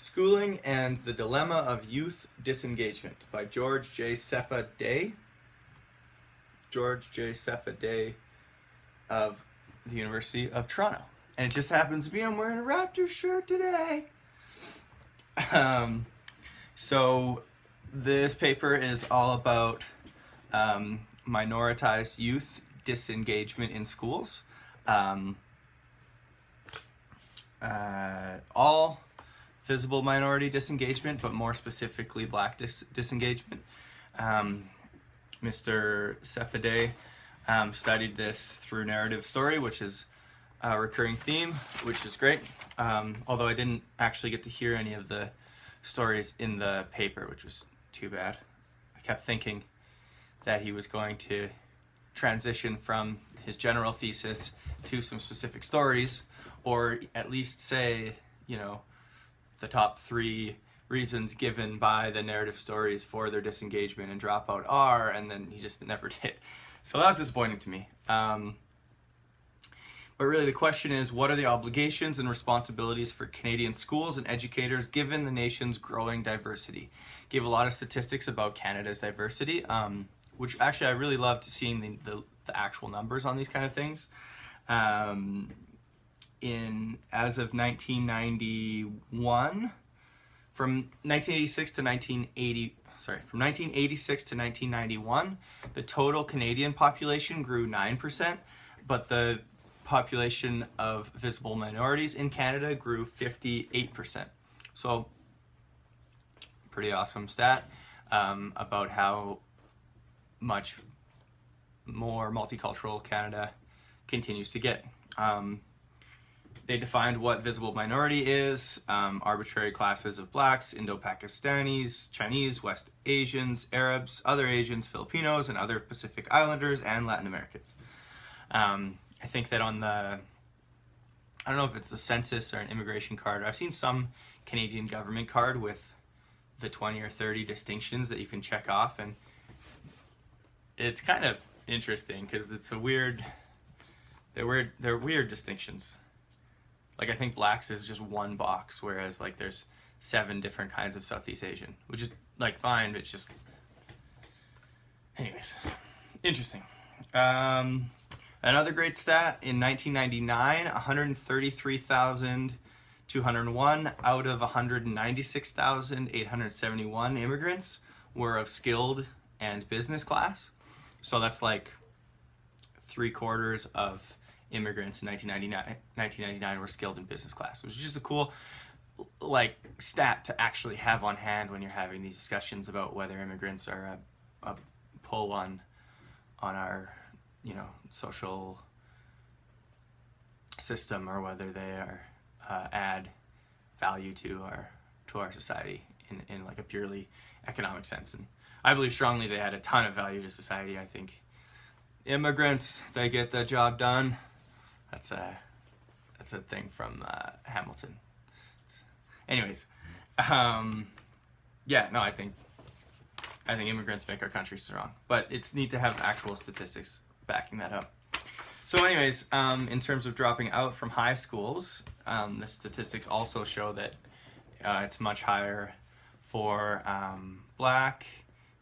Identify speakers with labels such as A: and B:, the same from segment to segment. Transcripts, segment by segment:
A: Schooling and the Dilemma of Youth Disengagement by George J. Sefa Day. George J. Sefa Day of the University of Toronto. And it just happens to be I'm wearing a Raptors shirt today. So this paper is all about minoritized youth disengagement in schools. All visible minority disengagement, but more specifically Black disengagement. Mr. Sefa studied this through narrative story, which is a recurring theme, which is great. Although I didn't actually get to hear any of the stories in the paper, which was too bad. I kept thinking that he was going to transition from his general thesis to some specific stories, or at least say, the top 3 reasons given by the narrative stories for their disengagement and dropout are, and then he just never did. So that was disappointing to me. But really the question is, what are the obligations and responsibilities for Canadian schools and educators given the nation's growing diversity? Gave a lot of statistics about Canada's diversity, which actually I really loved seeing the actual numbers on these kind of things. As of 1991, from 1986 to 1991, the total Canadian population grew 9%, but the population of visible minorities in Canada grew 58%. So, pretty awesome stat about how much more multicultural Canada continues to get. They defined what visible minority is: arbitrary classes of blacks, Indo-Pakistanis, Chinese, West Asians, Arabs, other Asians, Filipinos, and other Pacific Islanders and Latin Americans. I think that on I don't know if it's the census or an immigration card. I've seen some Canadian government card with the 20 or 30 distinctions that you can check off, and it's kind of interesting because it's they're weird distinctions. Like, I think blacks is just one box, whereas there's 7 different kinds of Southeast Asian, which is fine, but it's just, anyways, interesting. Another great stat, in 1999, 133,201 out of 196,871 immigrants were of skilled and business class. So that's 3/4 of immigrants in 1999 were skilled in business class, which is just a cool stat to actually have on hand when you're having these discussions about whether immigrants are a pull on our social system, or whether they are add value to our society in a purely economic sense. And I believe strongly they add a ton of value to society. I think immigrants, they get the job done. That's a thing from Hamilton. Anyways, I think immigrants make our country strong, but it's neat to have actual statistics backing that up. So anyways, in terms of dropping out from high schools, the statistics also show that it's much higher for Black,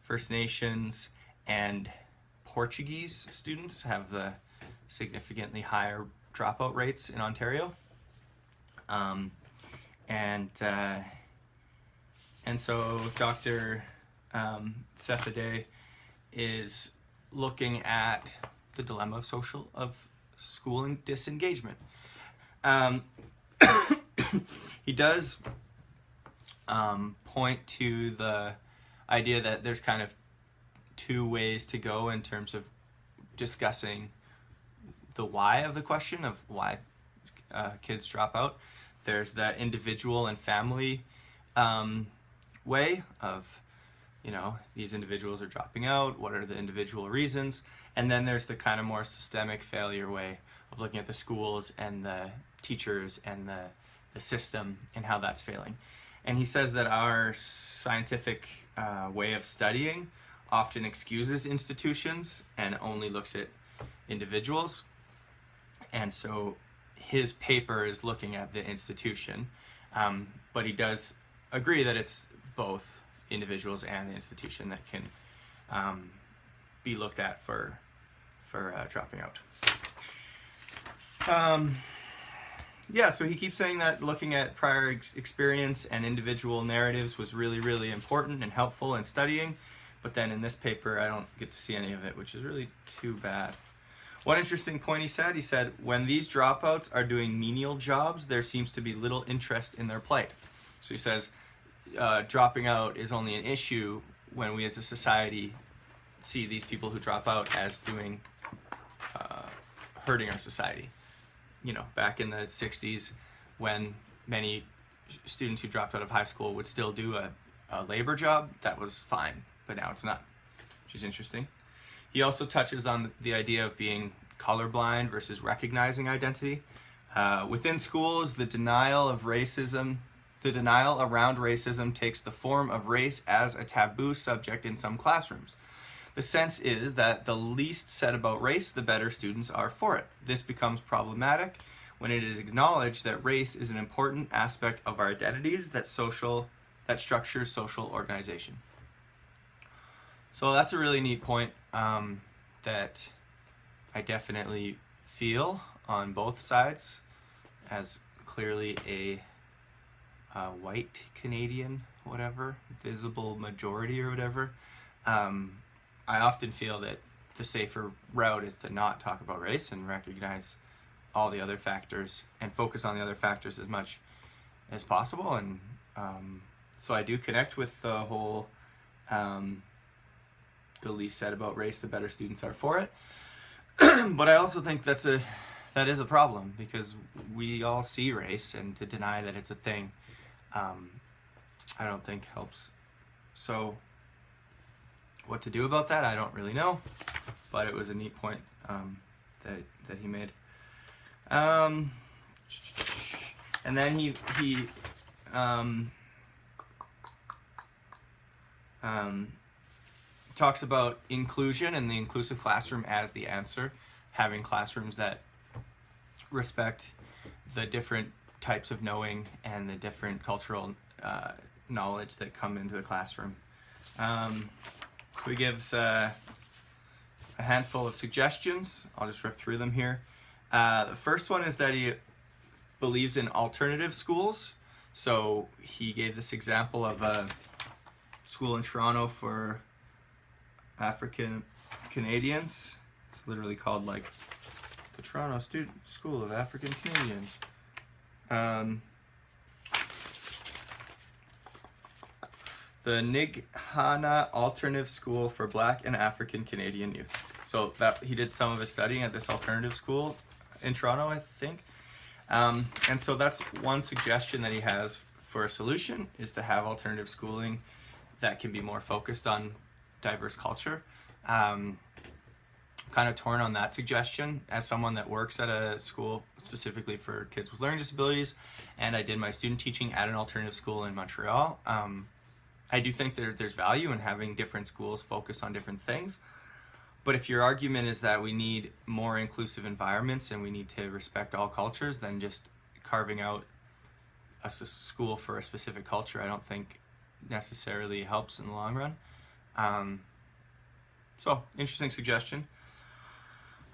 A: First Nations, and Portuguese students have the significantly higher dropout rates in Ontario. And so Dr. Sefa is looking at the dilemma of schooling disengagement. He does point to the idea that there's kind of 2 ways to go in terms of discussing the why of the question of why kids drop out. There's the individual and family way of, these individuals are dropping out, what are the individual reasons? And then there's the kind of more systemic failure way of looking at the schools and the teachers and the system and how that's failing. And he says that our scientific way of studying often excuses institutions and only looks at individuals. And so his paper is looking at the institution, but he does agree that it's both individuals and the institution that can be looked at for dropping out. Yeah, so he keeps saying that looking at prior experience and individual narratives was really, really important and helpful in studying. But then in this paper, I don't get to see any of it, which is really too bad. One interesting point he said, when these dropouts are doing menial jobs, there seems to be little interest in their plight. So he says, dropping out is only an issue when we as a society see these people who drop out as doing, hurting our society. You know, back in the 60s, when many students who dropped out of high school would still do a labor job, that was fine, but now it's not, which is interesting. He also touches on the idea of being colorblind versus recognizing identity. Within schools, the denial around racism takes the form of race as a taboo subject in some classrooms. The sense is that the least said about race, the better students are for it. This becomes problematic when it is acknowledged that race is an important aspect of our identities that structures social organization. So that's a really neat point that I definitely feel on both sides, as clearly a white Canadian, whatever, visible majority or whatever. I often feel that the safer route is to not talk about race and recognize all the other factors and focus on the other factors as much as possible. And so I do connect with the whole the least said about race, the better students are for it. But I also think that is a problem, because we all see race, and to deny that it's a thing, I don't think helps. So what to do about that, I don't really know, but it was a neat point that he made. And then he talks about inclusion and the inclusive classroom as the answer, having classrooms that respect the different types of knowing and the different cultural knowledge that come into the classroom. So he gives a handful of suggestions. I'll just rip through them here. The first one is that he believes in alternative schools. So he gave this example of a school in Toronto for African Canadians. It's literally called like the Toronto School of African Canadians. The Nighana Alternative School for Black and African Canadian Youth. So that he did some of his studying at this alternative school in Toronto, I think. And so that's one suggestion that he has for a solution, is to have alternative schooling that can be more focused on diverse culture. Kind of torn on that suggestion as someone that works at a school specifically for kids with learning disabilities, and I did my student teaching at an alternative school in Montreal. I do think there's value in having different schools focus on different things, but if your argument is that we need more inclusive environments and we need to respect all cultures, then just carving out a school for a specific culture, I don't think necessarily helps in the long run. So interesting suggestion.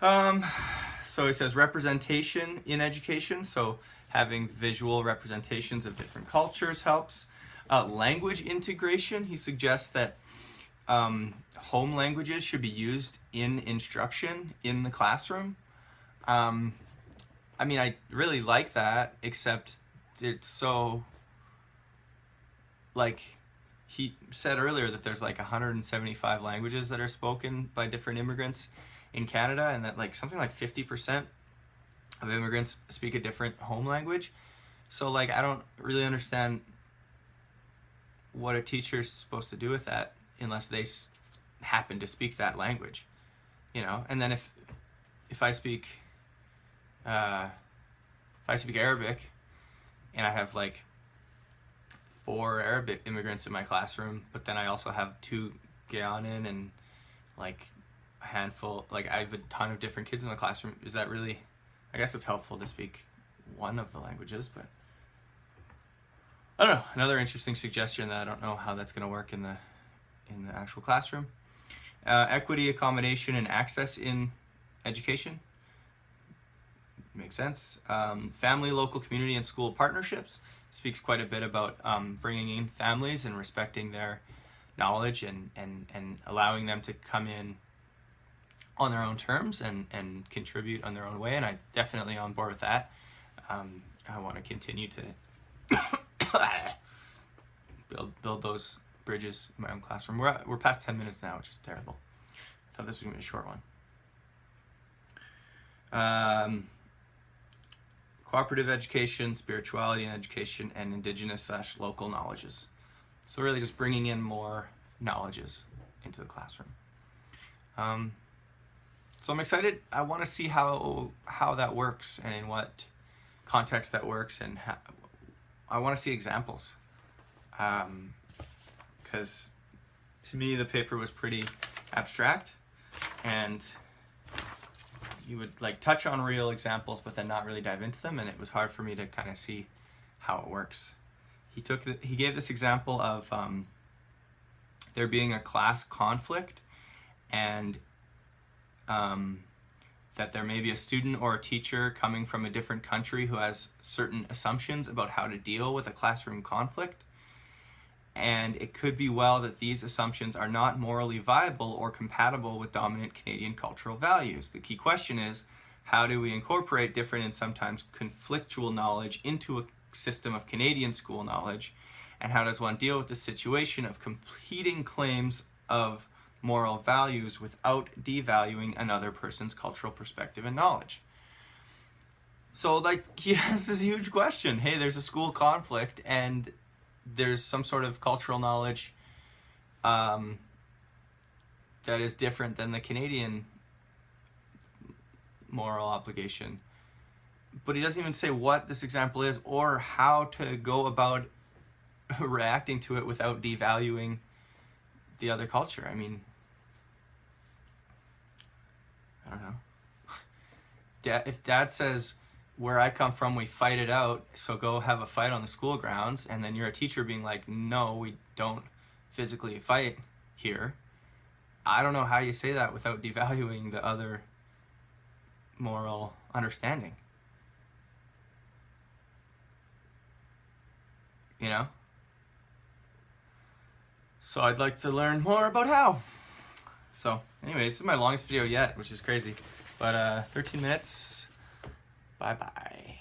A: So he says representation in education, so having visual representations of different cultures helps. Language integration, he suggests that home languages should be used in instruction in the classroom. I mean, I really like that, except it's so, like, he said earlier that there's like 175 languages that are spoken by different immigrants in Canada, and that like something like 50% of immigrants speak a different home language. So like, I don't really understand what a teacher's supposed to do with that unless they happen to speak that language, you know. And then if I speak Arabic and I have like 4 Arabic immigrants in my classroom, but then I also have 2 Guyanan and like a handful, like I have a ton of different kids in the classroom, is that really, I guess it's helpful to speak one of the languages, but I don't know, another interesting suggestion that I don't know how that's going to work in the actual classroom. Equity, accommodation, and access in education. Makes sense. Family, local, community, and school partnerships. Speaks quite a bit about bringing in families and respecting their knowledge and allowing them to come in on their own terms and contribute on their own way. And I'm definitely on board with that. I want to continue to build those bridges in my own classroom. We're past 10 minutes now, which is terrible. I thought this was going to be a short one. Cooperative education, spirituality and education, and indigenous/local knowledges. So really just bringing in more knowledges into the classroom. So I'm excited. I want to see how that works and in what context that works, and I want to see examples. Because to me the paper was pretty abstract, and you would like touch on real examples but then not really dive into them, and it was hard for me to kind of see how it works. He gave this example of there being a class conflict, and that there may be a student or a teacher coming from a different country who has certain assumptions about how to deal with a classroom conflict. And it could be well that these assumptions are not morally viable or compatible with dominant Canadian cultural values. The key question is, how do we incorporate different and sometimes conflictual knowledge into a system of Canadian school knowledge? And how does one deal with the situation of competing claims of moral values without devaluing another person's cultural perspective and knowledge? So like, he has this huge question. Hey, there's a school conflict and there's some sort of cultural knowledge that is different than the Canadian moral obligation. But he doesn't even say what this example is or how to go about reacting to it without devaluing the other culture. I mean, I don't know. If dad says, where I come from, we fight it out, so go have a fight on the school grounds, and then you're a teacher being like, no, we don't physically fight here. I don't know how you say that without devaluing the other moral understanding. You know? So I'd like to learn more about how. So anyways, this is my longest video yet, which is crazy. But 13 minutes. Bye-bye.